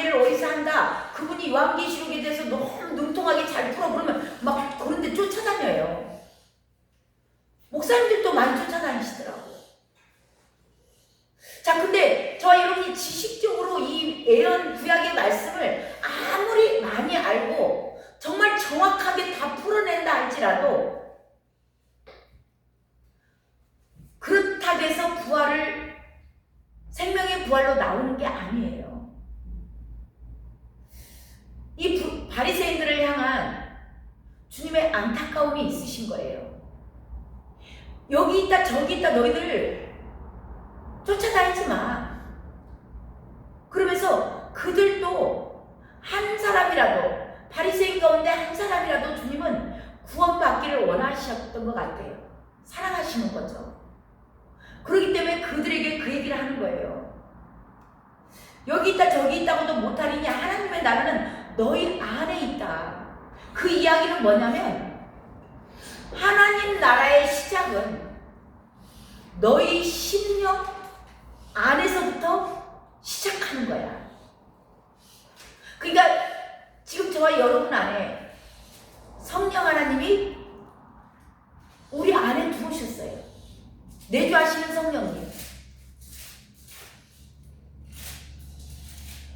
강해를 어디서 한다. 그분이 요한계시록에 대해서 너무 능통하게 잘 풀어 그러면 막 그런데 쫓아다녀요. 목사님들도 많이 쫓아다니시더라고요. 자, 근데 저와 여러분이 지식적으로 이 예언 구약의 말씀을 아무리 많이 알고 정말 정확하게 다 풀어낸다 할지라도 그렇다고 해서 부활을 생명의 부활로 나오는 게 아니에요. 이 바리새인들을 향한 주님의 안타까움이 있으신 거예요. 여기 있다 저기 있다 너희들 쫓아다니지 마. 그러면서 그들도 한 사람이라도 바리새인 가운데 한 사람이라도 주님은 구원받기를 원하셨던 것 같아요. 사랑하시는 거죠. 그렇기 때문에 그들에게 그 얘기를 하는 거예요. 여기 있다 저기 있다고도 못하리니 하나님의 나라는 너희 안에 있다. 그 이야기는 뭐냐면 하나님 나라의 시작은 너희 심령 안에서부터 시작하는 거야. 그러니까 지금 저와 여러분 안에 성령 하나님이 우리 안에 들어오셨어요. 내주하시는 성령님.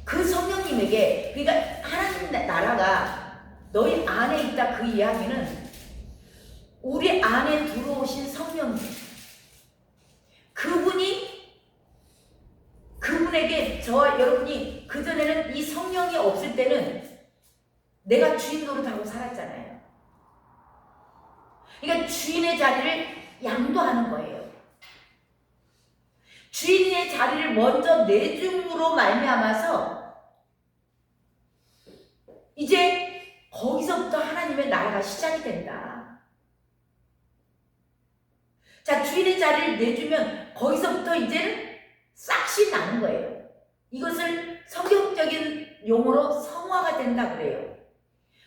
그 성령님에게, 그러니까 하나님 나라가 너희 안에 있다 그 이야기는 우리 안에 들어오신 성령님, 그분에게 저와 여러분이 그전에는 이 성령이 없을 때는 내가 주인 노릇하고 살았잖아요. 그러니까 주인의 자리를 양도하는 거예요. 주인의 자리를 먼저 내줌으로 말미암아서 이제 거기서부터 하나님의 나라가 시작이 된다. 자, 주인의 자리를 내주면 거기서부터 이제는 싹이 나는 거예요. 이것을 성경적인 용어로 성화가 된다 그래요.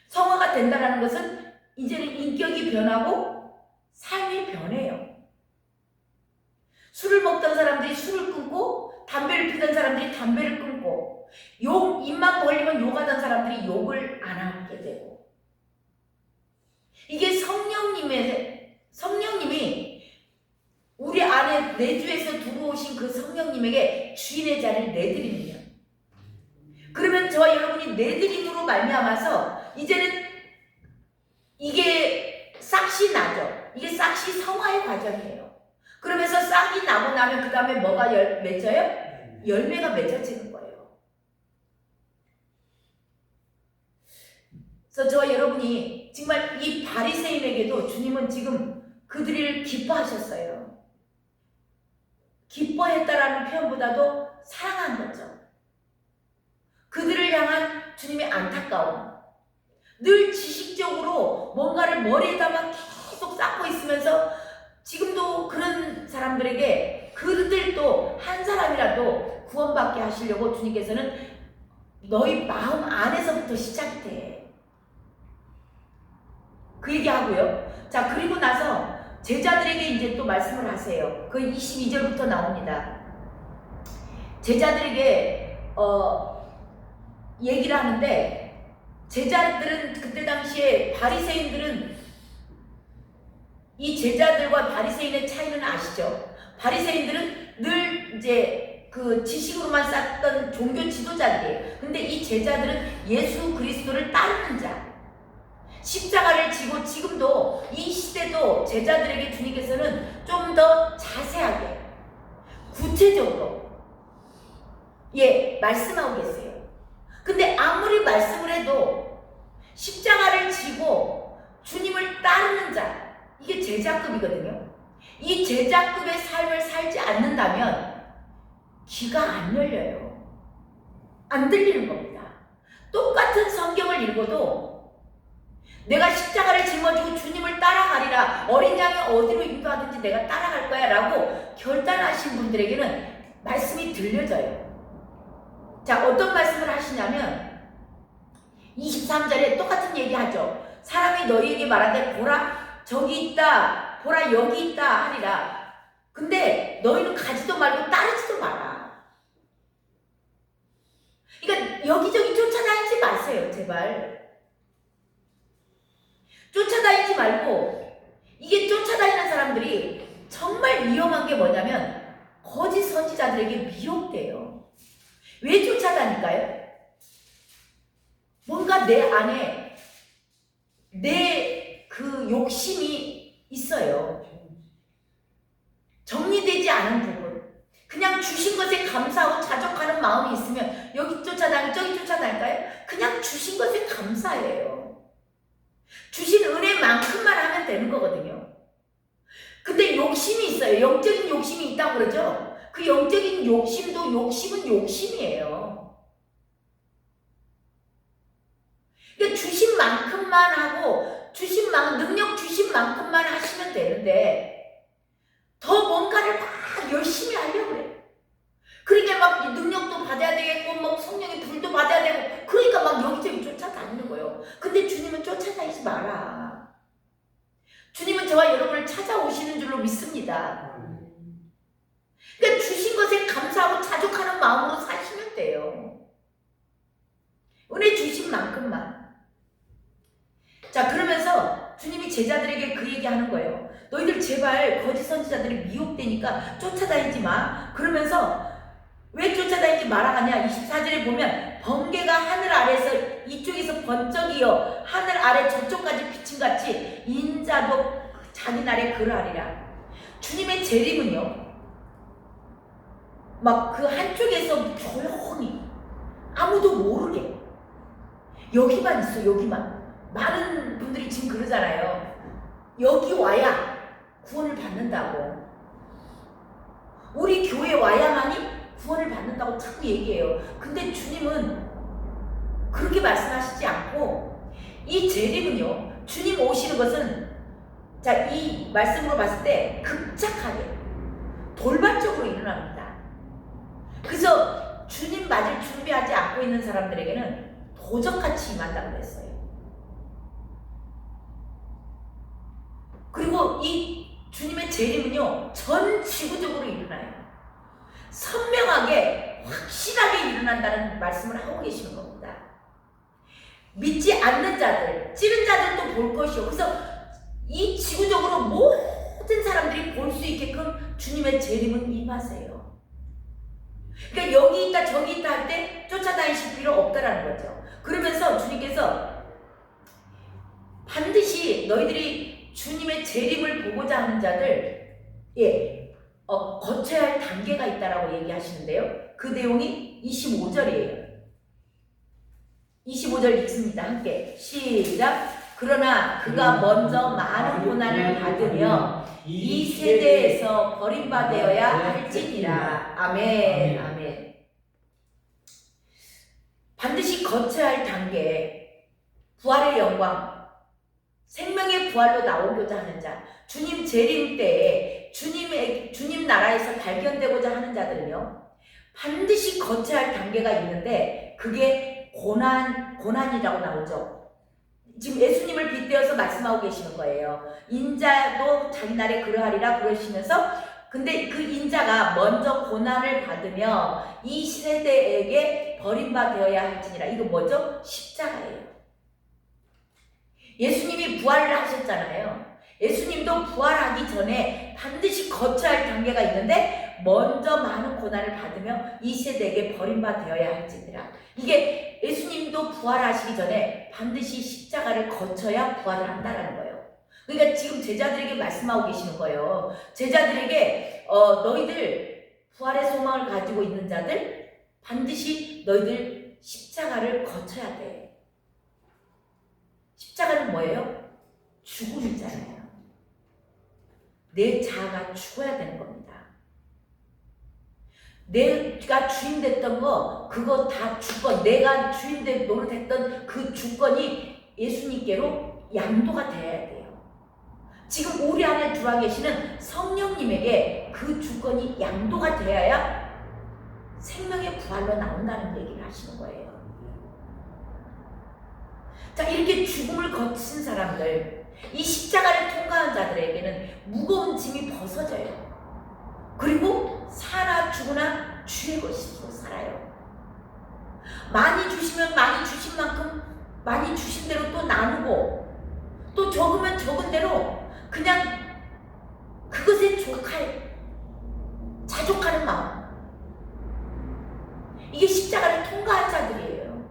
성화가 된다는 것은 이제는 인격이 변하고 삶이 변해요. 술을 먹던 사람들이 술을 끊고 담배를 피던 사람들이 담배를 끊고 입만 벌리면 욕하던 사람들이 욕을 안 하게 되고, 이게 성령님이 우리 안에 내주에서 들어오신 그 성령님에게 주인의 자리를 내드리는 거예요. 그러면 저와 여러분이 내드림으로 말미암아서 이제는 이게 싹이 나죠. 이게 싹이 성화의 과정이에요. 그러면서 싹이 나고 나면 그 다음에 뭐가 맺혀요? 열매가 맺혀지는 거예요. 그래서 저와 여러분이 정말 이 바리새인에게도 주님은 지금 그들을 기뻐하셨어요. 기뻐했다라는 표현보다도 사랑한 거죠. 그들을 향한 주님의 안타까움. 늘 지식적으로 뭔가를 머리에다만 계속 쌓고 있으면서 지금도 그런 사람들에게 그들도 한 사람이라도 구원받게 하시려고 주님께서는 너희 마음 안에서부터 시작이 돼. 그 얘기하고요. 자, 그리고 나서 제자들에게 이제 또 말씀을 하세요. 그 22절부터 나옵니다. 제자들에게 얘기를 하는데, 제자들은 그때 당시에 바리새인들은 이 제자들과 바리새인의 차이는 아시죠? 바리새인들은 늘 이제 그 지식으로만 쌓던 종교 지도자들이에요. 근데 이 제자들은 예수 그리스도를 따르는 자, 십자가를 지고 지금도 이 시대도 제자들에게 주님께서는 좀 더 자세하게 구체적으로 말씀하고 계세요. 근데 아무리 말씀을 해도 십자가를 지고 주님을 따르는 자, 이게 제자급이거든요. 이 제자급의 삶을 살지 않는다면 귀가 안 열려요. 안 들리는 겁니다. 똑같은 성경을 읽어도 내가 십자가를 짊어지고 주님을 따라가리라, 어린 양이 어디로 인도하든지 내가 따라갈 거야 라고 결단하신 분들에게는 말씀이 들려져요. 자, 어떤 말씀을 하시냐면 23절에 똑같은 얘기 하죠. 사람이 너희에게 말하되 보라 저기 있다, 보라 여기 있다 하리라. 근데 너희는 가지도 말고 따르지도 마라. 그러니까 그러니까 여기저기 쫓아다니지 마세요, 제발. 쫓아다니지 말고, 이게 쫓아다니는 사람들이 정말 위험한 게 뭐냐면 거짓 선지자들에게 미혹돼요. 왜 쫓아다닐까요? 뭔가 내 안에 내 그 욕심이 있어요. 정리되지 않은 부분. 그냥 주신 것에 감사하고 자족하는 마음이 있으면 여기 쫓아다니 저기 쫓아다닐까요? 그냥 주신 것에 감사해요. 주신 은혜만큼만 하면 되는 거거든요. 근데 욕심이 있어요. 영적인 욕심이 있다고 그러죠. 그 영적인 욕심도 욕심은 욕심이에요. 그러니까 주신 만큼만 하고 능력 주신 만큼만 하시면 되는데 더 뭔가를 막 열심히 하려고 그래. 그러니까 막 능력도 받아야 되겠고 막 성령의 불도 받아야 되고 그러니까 막 여기저기 쫓아다니는 거예요. 근데 주님은 쫓아다니지 마라. 주님은 저와 여러분을 찾아오시는 줄로 믿습니다. 그러니까 주신 것에 감사하고 자족하는 마음으로 사시면 돼요. 은혜 주신 만큼만. 자, 그러면서 주님이 제자들에게 그 얘기하는 거예요. 너희들 제발 거짓 선지자들이 미혹되니까 쫓아다니지 마. 그러면서 왜 쫓아다니지 마라 하냐. 24절에 보면 번개가 하늘 아래에서 이쪽에서 번쩍이어 하늘 아래 저쪽까지 비침같이 인자도 자기 날에 그러하리라. 주님의 재림은요, 막 그 한쪽에서 조용히 아무도 모르게 여기만 있어. 여기만. 많은 분들이 지금 그러잖아요. 여기 와야 구원을 받는다고. 우리 교회 와야만이 구원을 받는다고 자꾸 얘기해요. 근데 주님은 그렇게 말씀하시지 않고 이 재림은요, 주님 오시는 것은 자, 이 말씀으로 봤을 때 급작하게 돌발적으로 일어납니다. 그래서 주님 맞을 준비하지 않고 있는 사람들에게는 도적같이 임한다고 그랬어요. 그리고 이 주님의 재림은요, 전 지구적으로 일어나요. 선명하게 확실하게 일어난다는 말씀을 하고 계시는 겁니다. 믿지 않는 자들, 찌른 자들도 볼 것이요. 그래서 이 지구적으로 모든 사람들이 볼 수 있게끔 주님의 재림은 임하세요. 그러니까 여기 있다 저기 있다 할 때 쫓아다니실 필요 없다라는 거죠. 그러면서 주님께서 반드시 너희들이 주님의 재림을 보고자 하는 자들, 거쳐야 할 단계가 있다라고 얘기하시는데요. 그 내용이 25절이에요. 25절 읽습니다. 함께 시작. 그러나 그가 먼저 많은 고난을 받으며 이 세대에서 버림받아야 할지니라. 아멘. 아멘. 반드시 거쳐야 할 단계, 부활의 영광, 생명의 부활로 나오고자 하는 자, 주님 재림 때에 주님 나라에서 발견되고자 하는 자들은요, 반드시 거쳐야 할 단계가 있는데 그게 고난이라고 나오죠. 지금 예수님을 빗대어서 말씀하고 계시는 거예요. 인자도 자기 날에 그러하리라 그러시면서, 근데 그 인자가 먼저 고난을 받으며 이 세대에게 버림받아야 할지니라. 이거 뭐죠? 십자가예요. 예수님이 부활을 하셨잖아요. 예수님도 부활하기 전에 반드시 거쳐야 할 단계가 있는데 먼저 많은 고난을 받으며 이 세대에게 버림받아야 할지니라. 이게 예수님도 부활하시기 전에 반드시 십자가를 거쳐야 부활을 한다는 거예요. 그러니까 지금 제자들에게 말씀하고 계시는 거예요. 제자들에게 너희들 부활의 소망을 가지고 있는 자들 반드시 너희들 십자가를 거쳐야 돼. 십자가는 뭐예요? 죽음이잖아요. 내 자아가 죽어야 되는 겁니다. 내가 주인 됐던 거, 그거 다 주권, 내가 주인 노릇했던 그 주권이 예수님께로 양도가 돼야 돼요. 지금 우리 안에 들어와 계시는 성령님에게 그 주권이 양도가 되어야 생명의 부활로 나온다는 얘기를 하시는 거예요. 자, 이렇게 죽음을 거친 사람들, 이 십자가를 통과한 자들에게는 무거운 짐이 벗어져요. 그리고 사나 죽으나 주의 것으로 살아요. 많이 주시면 많이 주신 만큼 많이 주신 대로 또 나누고, 또 적으면 적은 대로 그냥 그것에 자족하는 마음. 이게 십자가를 통과한 자들이에요.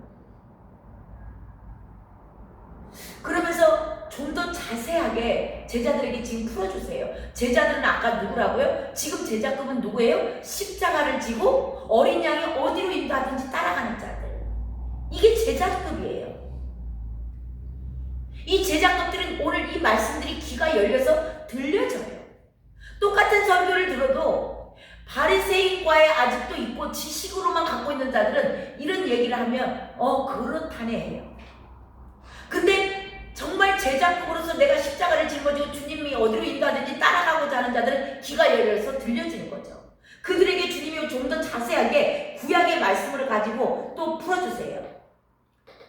그러면서 좀 더 자세하게 제자들에게 지금 풀어주세요. 제자들은 아까 누구라고요? 지금 제자급은 누구예요? 십자가를 지고 어린 양이 어디로 인도하든지 따라가는 자들. 이게 제자급이에요. 이 제자급들은 오늘 이 말씀들이 귀가 열려서 들려져요. 똑같은 설교를 들어도 바리새인과에 아직도 있고 지식으로만 갖고 있는 자들은 이런 얘기를 하면 그렇다네 해요. 근데 정말 제자급으로서 내가 십자가를 짊어지고 주님이 어디로 인도하든지 따라가고자 하는 자들은 귀가 열려서 들려지는 거죠. 그들에게 주님이 좀 더 자세하게 구약의 말씀을 가지고 또 풀어주세요.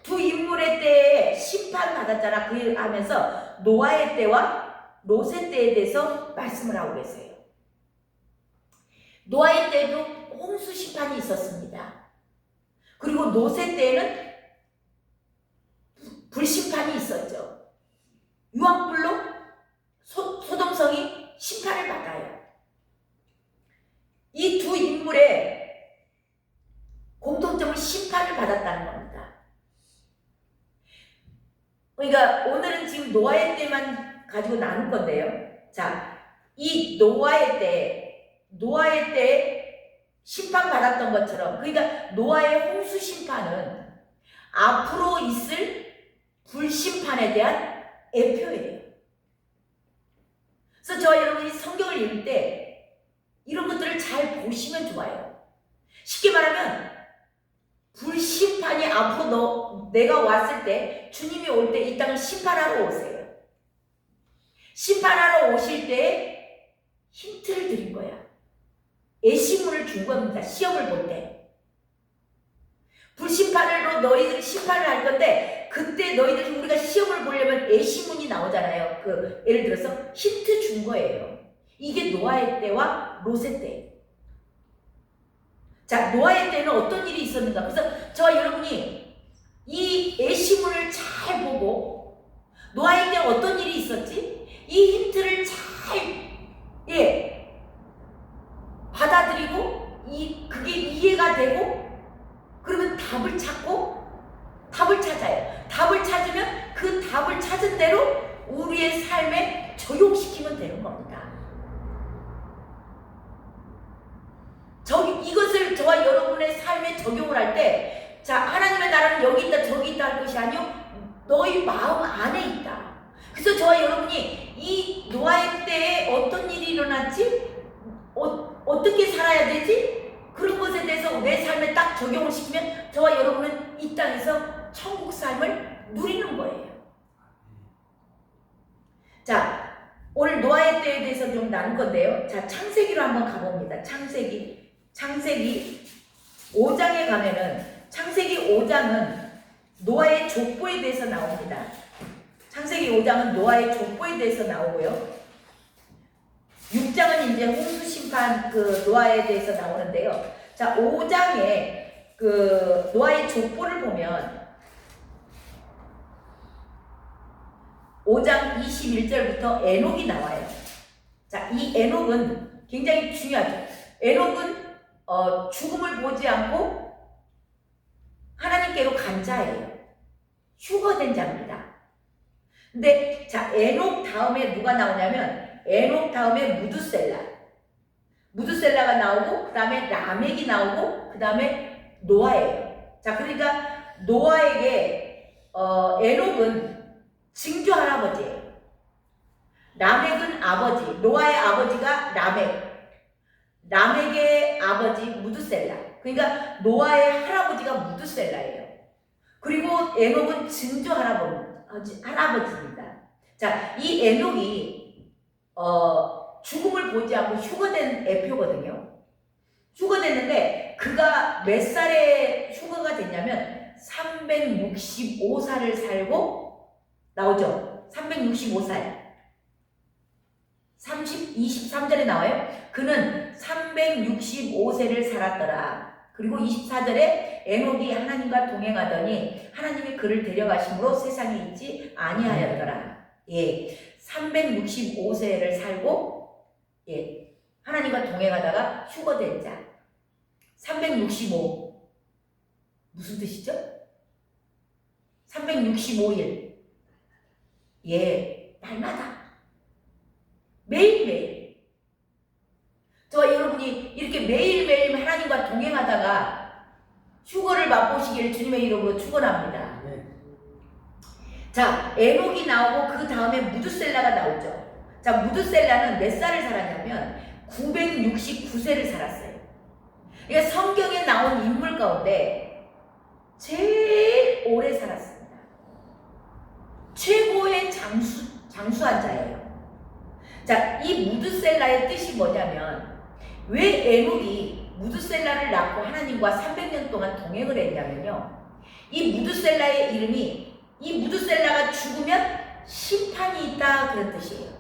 두 인물의 때에 심판받았잖아. 그 하면서 노아의 때와 롯의 때에 대해서 말씀을 하고 계세요. 노아의 때에도 홍수 심판이 있었습니다. 그리고 롯의 때에는 불심판이 있었죠. 유황불로 소돔성이 심판을 받아요. 이 두 인물의 공통점은 심판을 받았다는 겁니다. 그러니까 오늘은 지금 노아의 때만 가지고 나눌 건데요. 자, 이 노아의 때 심판받았던 것처럼, 그러니까 노아의 홍수 심판은 앞으로 있을 불심판에 대한 예표예요. 그래서 저와 여러분이 성경을 읽을 때 이런 것들을 잘 보시면 좋아요. 쉽게 말하면 불심판이 앞으로 내가 왔을 때, 주님이 올 때 이 땅을 심판하러 오세요. 심판하러 오실 때 힌트를 드린 거야. 예시문을 준 겁니다. 시험을 볼 때. 불심판으로 너희들이 심판을 할 건데, 그때 너희들이 우리가 시험을 보려면 예시문이 나오잖아요. 예를 들어서 힌트 준 거예요. 이게 노아의 때와 롯의 때. 자, 노아의 때는 어떤 일이 있었는가? 그래서 저와 여러분이 이 예시문을 잘 보고 노아의 때 어떤 일이 있었지? 이 힌트를 잘 받아들이고 그게 이해가 되고, 그러면 답을 찾고 답을 찾아요. 답을 찾으면 그 답을 찾은 대로 우리의 삶에 적용시키면 되는 겁니다. 이것을 저와 여러분의 삶에 적용을 할 때, 자, 하나님의 나라는 여기 있다 저기 있다 할 것이 아니요, 너희 마음 안에 있다. 그래서 저와 여러분이 이 노아의 때에 어떤 일이 일어났지? 어떻게 살아야 되지? 그런 것에 대해서 내 삶에 딱 적용을 시키면 저와 여러분은 이 땅에서 천국 삶을 누리는 거예요. 자, 오늘 노아의 때에 대해서 좀 나눌 건데요. 자, 창세기로 한번 가봅니다. 창세기 5장에 가면은, 창세기 5장은 노아의 족보에 대해서 나옵니다. 창세기 5장은 노아의 족보에 대해서 나오고요. 6장은 이제 홍수 심판 노아에 대해서 나오는데요. 자, 5장에 노아의 족보를 보면 5장 21절부터 에녹이 나와요. 자, 이 에녹은 굉장히 중요하죠. 에녹은 죽음을 보지 않고 하나님께로 간 자예요. 휴거된 자입니다. 근데 자, 에녹 다음에 누가 나오냐면, 에녹 다음에 무드셀라가 나오고, 그 다음에 라멕이 나오고, 그 다음에 노아예요. 자, 그러니까 노아에게 에녹은 증조 할아버지예요. 라멕은 아버지, 노아의 아버지가 라멕의 아버지 무드셀라. 그러니까 노아의 할아버지가 무드셀라예요. 그리고 에녹은 증조 할아버지입니다. 자, 이 에녹이 죽음을 보지 않고 휴거된 애표거든요. 휴거됐는데 그가 몇 살에 휴거가 됐냐면 365살을 살고 나오죠. 365살. 23절에 나와요. 그는 365세를 살았더라. 그리고 24절에 에녹이 하나님과 동행하더니 하나님이 그를 데려가심으로 세상에 있지 아니하였더라. 예, 365세를 살고 예, 하나님과 동행하다가 휴거된 자. 365 무슨 뜻이죠? 365일 예, 날마다 매일매일 저와 여러분이 이렇게 매일매일 하나님과 동행하다가 휴거를 맛보시길 주님의 이름으로 축원합니다. 자, 에녹이 나오고 그 다음에 무드셀라가 나오죠. 자, 무드셀라는 몇 살을 살았냐면 969세를 살았어요. 그러니까 성경에 나온 인물 가운데 제일 오래 살았습니다. 최고의 장수한 자예요. 자, 이 무드셀라의 뜻이 뭐냐면 왜 에녹이 무드셀라를 낳고 하나님과 300년 동안 동행을 했냐면요. 이 무드셀라의 이름이 이 무드셀라가 죽으면 심판이 있다 그런 뜻이에요.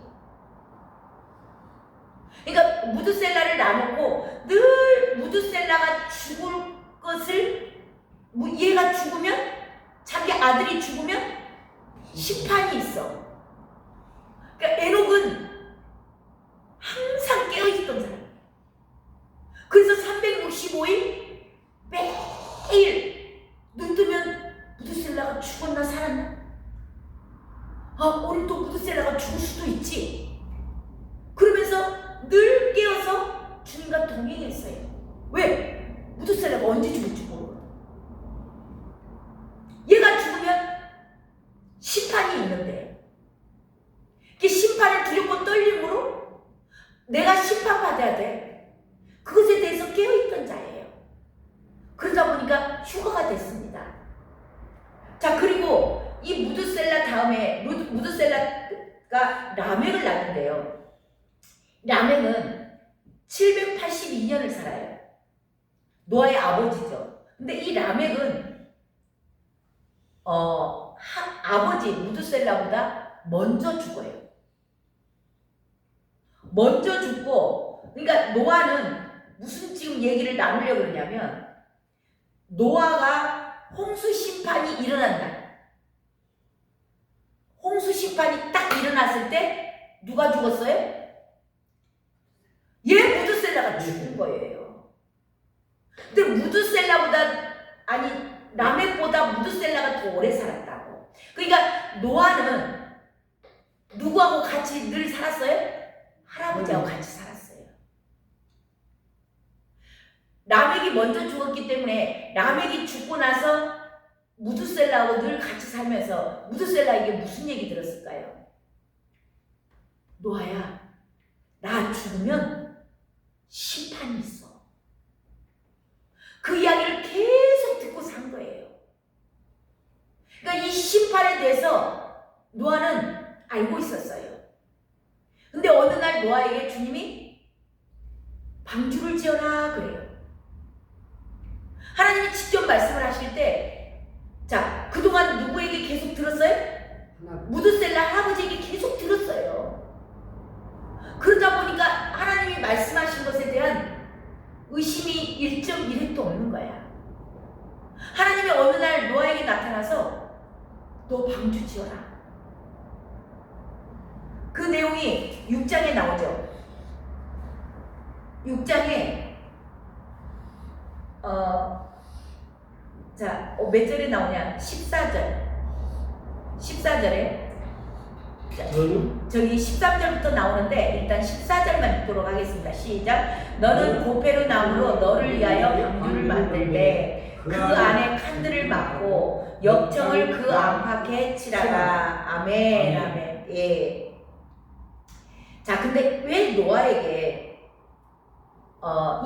그러니까 무드셀라를 낳아놓고 늘 무드셀라가 죽을 것을 얘가 죽으면 자기 아들이 죽으면 심판이 있어. 그러니까 에녹은 항상 깨어있던 사람. 그래서 365일 매일 눈 뜨면 무드셀라가 죽었나 살았나? 아, 오늘 또 무드셀라가 죽을 수도 있지. 그러면서 늘 깨어서 주님과 동행했어요. 왜? 무드셀라가 언제 죽을지 모르거든. 얘가 죽으면 심판이 있는데 그 심판을 두렵고 떨림으로 내가 심판받아야 돼. 그것에 대해서 깨어있던 자예요. 그러다 보니까 휴거가 됐습니다. 자, 그리고 이 무드셀라 다음에 무드셀라가 라멕을 낳는데요. 라멕은 782년을 살아요. 노아의 아버지죠. 근데 이 라멕은 아버지 무드셀라보다 먼저 죽어요. 먼저 죽고, 그러니까 노아는 무슨 지금 얘기를 나누려고 그러냐면 노아가 홍수 심판이 일어난 날, 홍수 심판이 딱 일어났을 때 누가 죽었어요? 얘 무드셀라가 죽은 거예요. 근데 라멕보다 무드셀라가 더 오래 살았다고. 그러니까 노아는 누구하고 같이 늘 살았어요? 할아버지하고 같이 살았어요. 라멕이 먼저 죽었기 때문에 라멕이 죽고 나서 무드셀라하고 늘 같이 살면서 무드셀라에게 무슨 얘기 들었을까요? 노아야, 나 죽으면 심판이 있어. 그 이야기를 계속 듣고 산 거예요. 그러니까 이 심판에 대해서 노아는 알고 있었어요. 근데 어느 날 노아에게 주님이 방주를 지어라 그래요. 하나님이 직접 말씀을 하실 때, 자, 그동안 누구에게 계속 들었어요? 무드셀라 할아버지에게 계속 들었어요. 그러다 보니까 하나님이 말씀하신 것에 대한 의심이 1.1획도 없는 거야. 하나님이 어느 날 노아에게 나타나서 너 방주 지어라. 그 내용이 6장에 나오죠. 6장에 몇 절에 나오냐? 14절에 저기 13절부터 나오는데 일단 14절만 읽도록 하겠습니다. 시작. 너는 고페르 나무로 너를 위하여 방주를 만들되 그 안에 칸들을 막고 역청을 그 안팎에 칠하라. 아멘. 아멘. 예. 자, 근데 왜 노아에게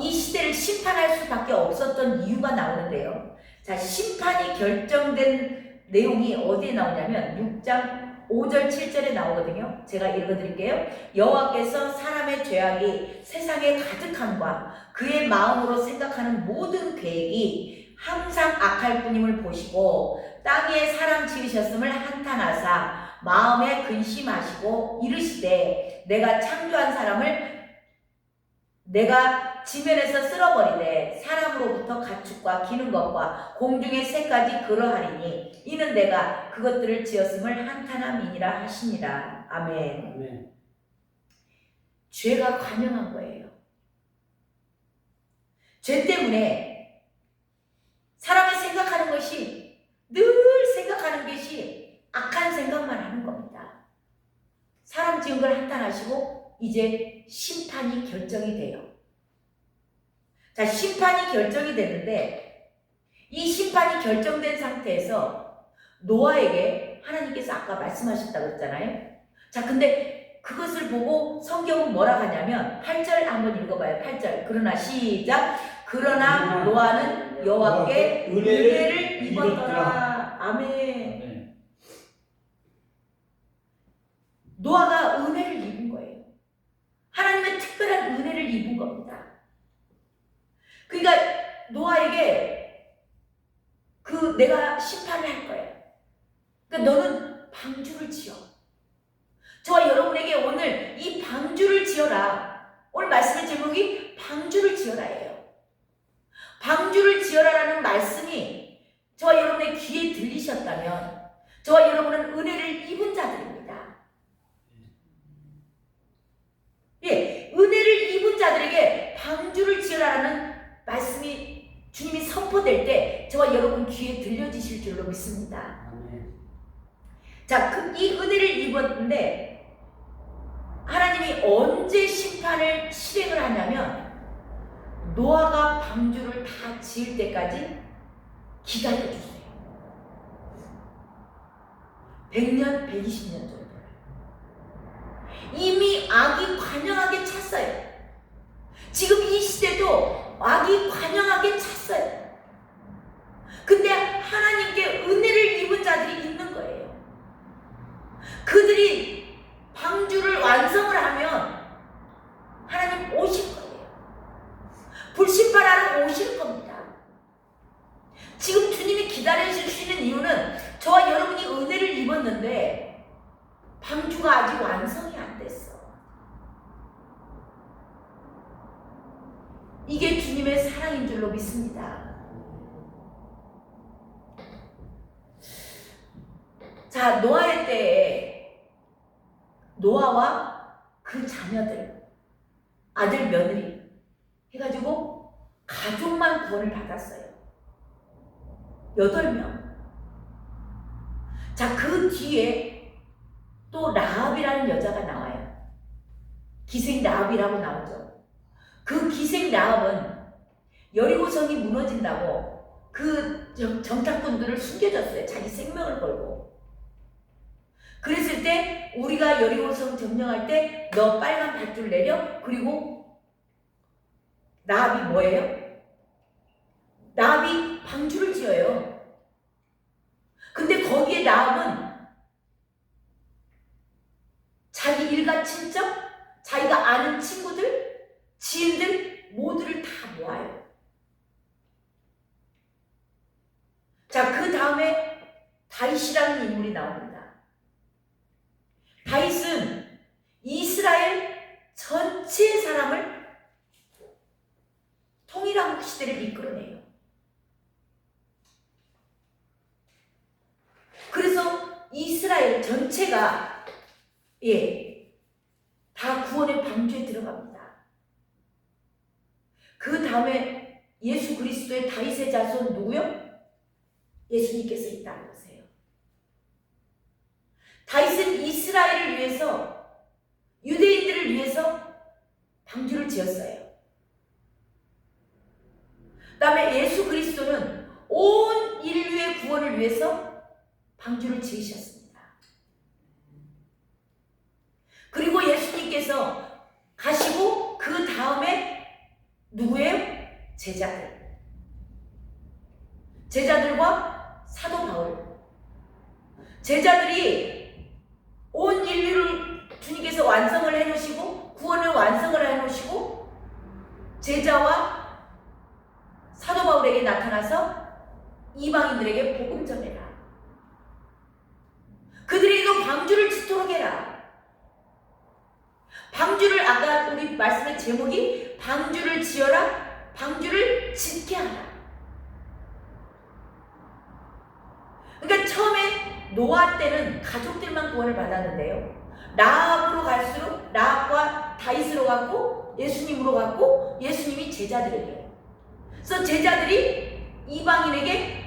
이 시대를 심판할 수밖에 없었던 이유가 나오는데요. 자, 심판이 결정된 내용이 어디에 나오냐면 6장 5절 7절에 나오거든요. 제가 읽어드릴게요. 여호와께서 사람의 죄악이 세상에 가득함과 그의 마음으로 생각하는 모든 계획이 항상 악할 뿐임을 보시고 땅 위에 사람 지으셨음을 한탄하사 마음에 근심하시고 이르시되 내가 창조한 사람을 내가 지면에서 쓸어버리되 사람으로부터 가축과 기는 것과 공중의 새까지 그러하리니 이는 내가 그것들을 지었음을 한탄함이니라 하시니라. 아멘. 아멘. 죄가 관영한 거예요. 죄 때문에 사람이 생각하는 것이 늘 생각하는 것이 악한 생각만 하는 겁니다. 사람 지은 걸 한탄하시고 이제 심판이 결정이 돼요. 자, 심판이 결정이 되는데 이 심판이 결정된 상태에서 노아에게 하나님께서 아까 말씀하셨다고 했잖아요. 자, 근데 그것을 보고 성경은 뭐라 하냐면 8절 한번 읽어봐요. 8절. 그러나 시작. 그러나 노아는 여호와께 은혜를 입었더라. 아멘. 노아가 은혜를 입은 거예요. 하나님의 특별한 은혜를 입은 겁니다. 그러니까 노아에게 내가 심판을 할 거야. 그러니까 너는 방주를 지어. 저와 여러분에게 오늘 이 방주를 지어라. 오늘 말씀의 제목이 방주를 지어라예요. 방주를 지어라라는 말씀이 저와 여러분의 귀에 들리셨다면 저와 여러분은 은혜를 입은 자들입니다. 예, 은혜를 입은 자들에게 방주를 지어라라는 말씀이 주님이 선포될 때 저와 여러분 귀에 들려지실 줄로 믿습니다. 자, 이 은혜를 입었는데 하나님이 언제 심판을 실행을 하냐면 노아가 방주를 다 지을 때까지 기다려주세요. 100년, 120년 정도. 이미 악이 관영하게 찼어요. 지금 이 시대도 악이 관영하게 찼어요. 근데 하나님께 은혜를 입은 자들이 있는 거예요. 그들이 방주를 완성을 하면 하나님 오실 거예요. 불심판하러 오실 겁니다. 지금 주님이 기다려주시는 이유는 저와 여러분이 은혜를 입었는데 방주가 아직 완성이 안 됐어. 이게 주님의 사랑인 줄로 믿습니다. 자, 노아의 때에 노아와 그 자녀들, 아들, 며느리 해가지고 가족만 구원을 받았어요. 8명. 자, 그 뒤에 또 라합이라는 여자가 나와요. 기생 라합이라고 나오죠. 그 기생 라합은 여리고성이 무너진다고 그 정탐꾼들을 숨겨줬어요. 자기 생명을 걸고. 그랬을 때 우리가 여리고성 점령할 때 너 빨간 밧줄 내려. 그리고 라합이 뭐예요? 라합이 방주를 지어요. 근데 거기에 라합은 자기 일가 친척, 자기가 아는 친구들, 지인들 모두를 다 모아요. 자, 그 다음에 다윗이라는 인물이 나옵니다. 다윗은 이스라엘 전체 사람을 통일한국 시대를 이끌어내요. 그래서 이스라엘 전체가 다 구원의 방주에 들어갑니다. 그 다음에 예수 그리스도의 다윗의 자손 누구요? 예수님께서 이 땅에 오세요. 다윗은 이스라엘을 위해서, 유대인들을 위해서 방주를 지었어요. 그 다음에 예수 그리스도는 온 인류의 구원을 위해서 방주를 지으셨습니다. 그리고 예수님께서 가시고 그 다음에 누구예요? 제자들. 제자들과 사도 바울. 제자들이 온 인류를 주님께서 완성을 해놓으시고 구원을 완성을 해놓으시고 제자와 사도 바울에게 나타나서 이방인들에게 복음 전해라. 그들에게도 방주를 짓도록 해라. 방주를 아까 우리 말씀의 제목이 방주를 지어라, 방주를 짓게 하라. 그러니까 처음에 노아 때는 가족들만 구원을 받았는데요. 라합으로 갈수록 라합과 다윗으로 갔고 예수님으로 갔고 예수님이 제자들에게. 그래서 제자들이 이방인에게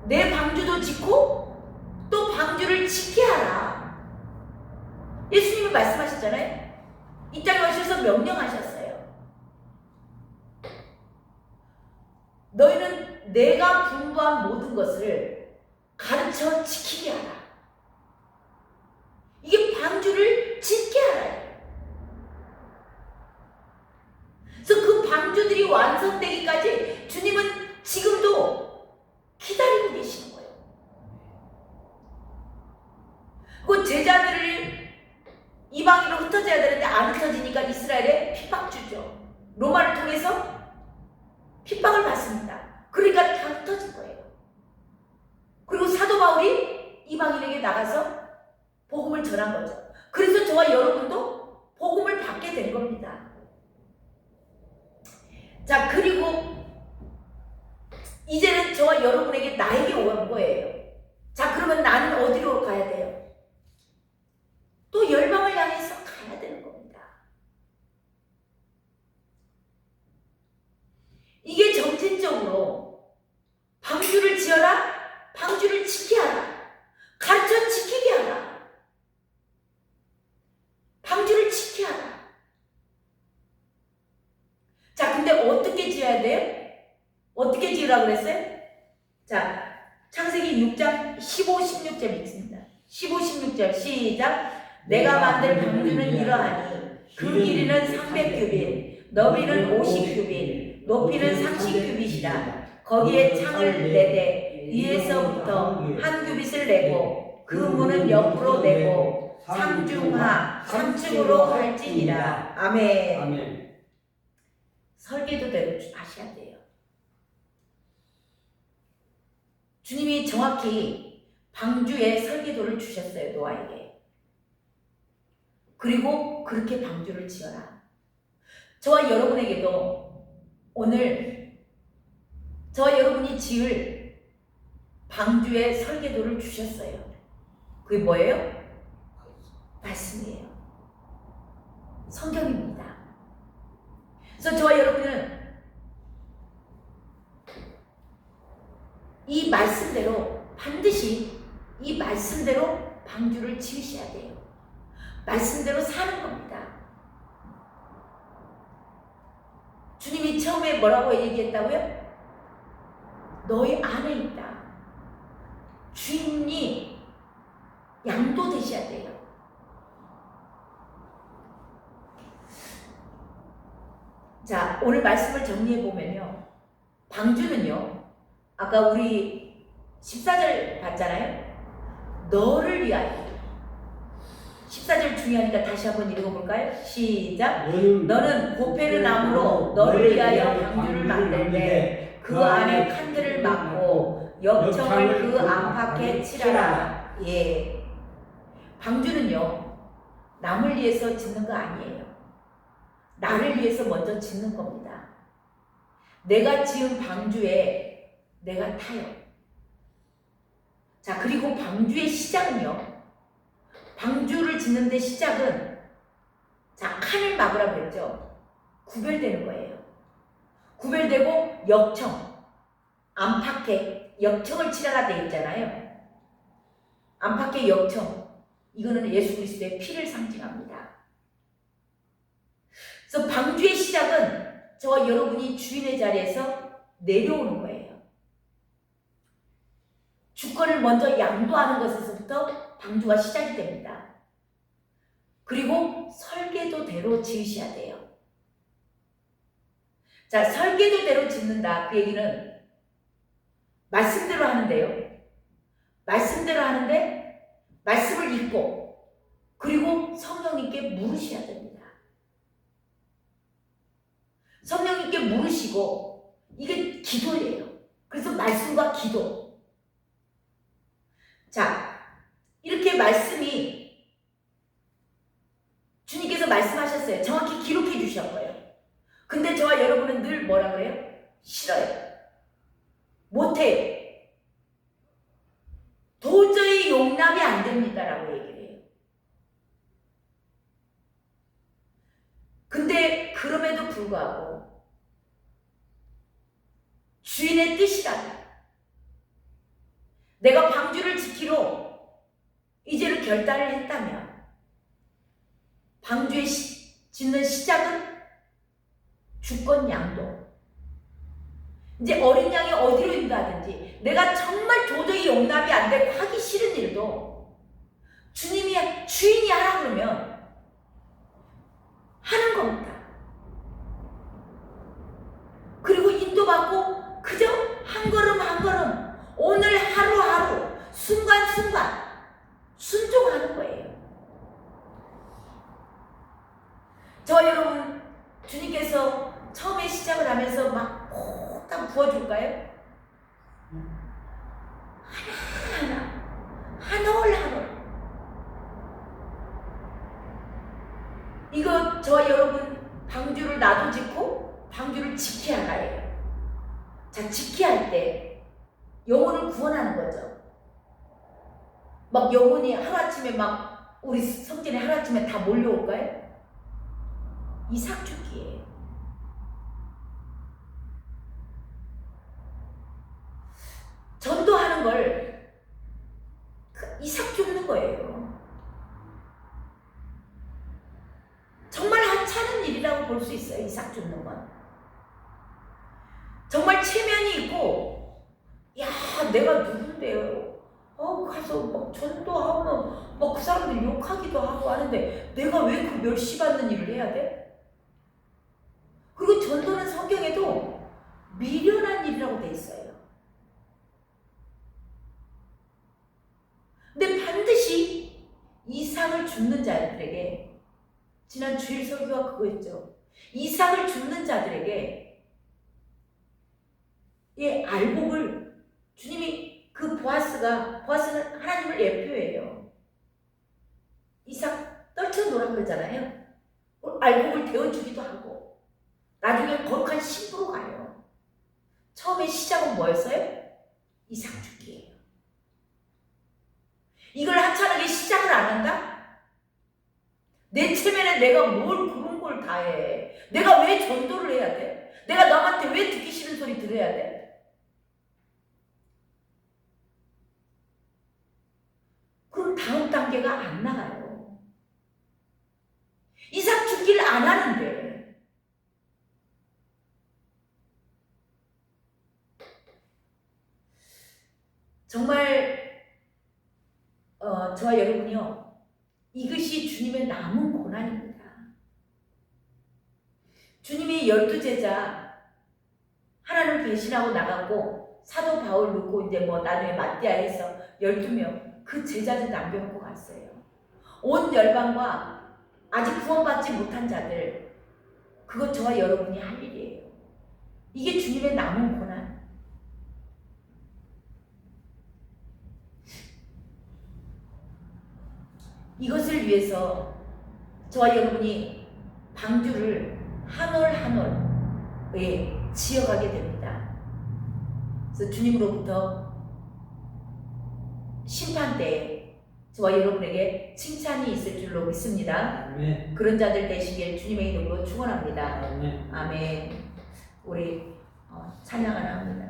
내 방주도 짓고 또 방주를 짓게 하라. 예수님이 말씀하셨잖아요. 이 땅에 오셔서 명령하셨어요. 너희는 내가 분부한 모든 것을 가르쳐 지키게 하라. 이게 방주를 짓게 하라. 그래서 그 방주들이 완성되기까지 주님은 지금도 기다리고 계시는 거예요. 그 제자들을 이방인으로 흩어져야 되는데 안 흩어지니까 이스라엘에 핍박 주죠. 로마를 통해서 핍박을 받습니다. 그러니까 다 흩어진 거예요. 그리고 사도 바울이 이방인에게 나가서 복음을 전한 거죠. 그래서 저와 여러분도 복음을 받게 된 겁니다. 자, 그리고 이제는 저와 여러분에게 나에게 오는 거예요. 자, 그러면 나는 어디로 가야 돼요? 또 열방을 향해서 가야 되는 겁니다. 이게 정신적으로 방주를 지어라, 방주를 지키게 하라, 가르쳐 지키게 하라, 방주를 지키게 하라. 자, 근데 어떻게 지어야 돼요? 어떻게 지으라고 그랬어요? 자, 창세기 6장 15, 16절 읽습니다. 15, 16절 시작. 내가 만들 방주는 이러하니 그 길이는 300규빗, 너비는 50규빗, 높이는 30규빗이라. 거기에 창을 내되 위에서부터 한 규빗을 내고 그 문은 옆으로 내고 상중하 3층으로 할지니라. 아멘. 아멘. 설계도대로 하셔야 돼요. 주님이 정확히 방주의 설계도를 주셨어요, 노아에게. 그리고 그렇게 방주를 지어라. 저와 여러분에게도 오늘 저와 여러분이 지을 방주의 설계도를 주셨어요. 그게 뭐예요? 말씀이에요. 성경입니다. 그래서 저와 여러분은 이 말씀대로 반드시 이 말씀대로 방주를 지으셔야 돼요. 말씀대로 사는 겁니다. 주님이 처음에 뭐라고 얘기했다고요? 너희 안에 있다. 주인이 양도 되셔야 돼요. 자, 오늘 말씀을 정리해 보면요. 방주는요. 아까 우리 14절 봤잖아요. 너를 위하여. 14절 중요하니까 다시 한번 읽어볼까요? 시작. 너는 고페르 나무로 너를 위하여 방주를 만들되 그 안에 칸들을 막고 역청을 그 안팎에 칠하라. 예. 방주는요. 남을 위해서 짓는 거 아니에요. 나를 위해서 먼저 짓는 겁니다. 내가 지은 방주에 내가 타요. 자, 그리고 방주의 시작은요. 방주를 짓는데 시작은 자, 칸을 막으라고 그랬죠. 구별되는 거예요. 구별되고 역청, 안팎에 역청을 칠하라 되어 있잖아요. 안팎에 역청, 이거는 예수 그리스도의 피를 상징합니다. 그래서 방주의 시작은 저와 여러분이 주인의 자리에서 내려오는 거예요. 주권을 먼저 양도하는 것에서부터 방주가 시작이 됩니다. 그리고 설계도대로 지으셔야 돼요. 자, 설계도대로 짓는다. 그 얘기는 말씀대로 하는데요. 말씀대로 하는데 말씀을 읽고 그리고 성령님께 물으셔야 됩니다. 성령님께 물으시고 이게 기도예요. 그래서 말씀과 기도. 자, 이렇게 말씀이 주님께서 말씀하셨어요. 정확히 기록해 주셨고요. 근데 저와 여러분은 늘 뭐라 그래요? 싫어요. 못해요. 도저히 용납이 안 됩니다라고 얘기를 해요. 근데 그럼에도 불구하고 주인의 뜻이라면 내가 방주를 지키러 이제는 결단을 했다면 방주에 짓는 시작은 주권 양도. 이제 어린 양이 어디로 인도하든지 내가 정말 도저히 용납이 안 되고 하기 싫은 일도 주님이 주인이 하라 그러면 하는 겁니다. 그리고 인도받고 그저 한 걸음 한 걸음 오늘 하루하루 순간순간 순종하는 거예요. 저 여러분 주님께서 처음에 시작을 하면서 막 딱 부어줄까요? 하나하나 한 올 한 올. 이거 저와 여러분 방주를 나도 짓고 방주를 지켜야 해요. 자, 지켜야 할 때 영혼을 구원하는 거죠. 막 영혼이 하루아침에 막 우리 성전에 하루아침에 다 몰려올까요? 이삭 죽기예요. 전도하는 걸 이삭 줍는 거예요. 정말 하찮은 일이라고 볼 수 있어요. 이삭 줍는 건. 정말 체면이 있고, 야, 내가 누군데요? 가서 막 전도하면 막 그 사람들 욕하기도 하고 하는데 내가 왜 그 멸시받는 일을 해야 돼? 그리고 전도는 성경에도 미련한 일이라고 돼 있어요. 근데 반드시 이삭을 줍는 자들에게, 지난 주일 설교가 그거였죠. 이삭을 줍는 자들에게 알복을 주님이 보아스는 하나님을 예표해요. 이삭 떨쳐놓으라 그러잖아요. 알복을 데워주기도 하고 나중에 거룩한 신부로 가요. 처음에 시작은 뭐였어요? 이삭 주기예요. 이걸 하찮게 시작을 안 한다? 내 체면에 내가 뭘 그런 걸 다 해? 내가 왜 전도를 해야 돼? 내가 남한테 왜 듣기 싫은 소리 들어야 돼? 그럼 다음 단계가 안 나가요. 이삭 죽기를 안 하는데 정말 저와 여러분이요, 이것이 주님의 남은 고난입니다. 주님이 12제자 하나님을 배신하고 나갔고 사도 바울 놓고 이제 나중에 마띠아에서 12명 그 제자들 남겨놓고 갔어요. 온 열방과 아직 구원받지 못한 자들, 그것 저와 여러분이 할 일이에요. 이게 주님의 남은 고난. 이것을 위해서 저와 여러분이 방주를 한 올 한 올에 지어가게 됩니다. 그래서 주님으로부터 심판 때에 저와 여러분에게 칭찬이 있을 줄로 믿습니다. 아멘. 그런 자들 되시길 주님의 이름으로 축원합니다. 아멘. 아멘. 우리 찬양 하나 합니다.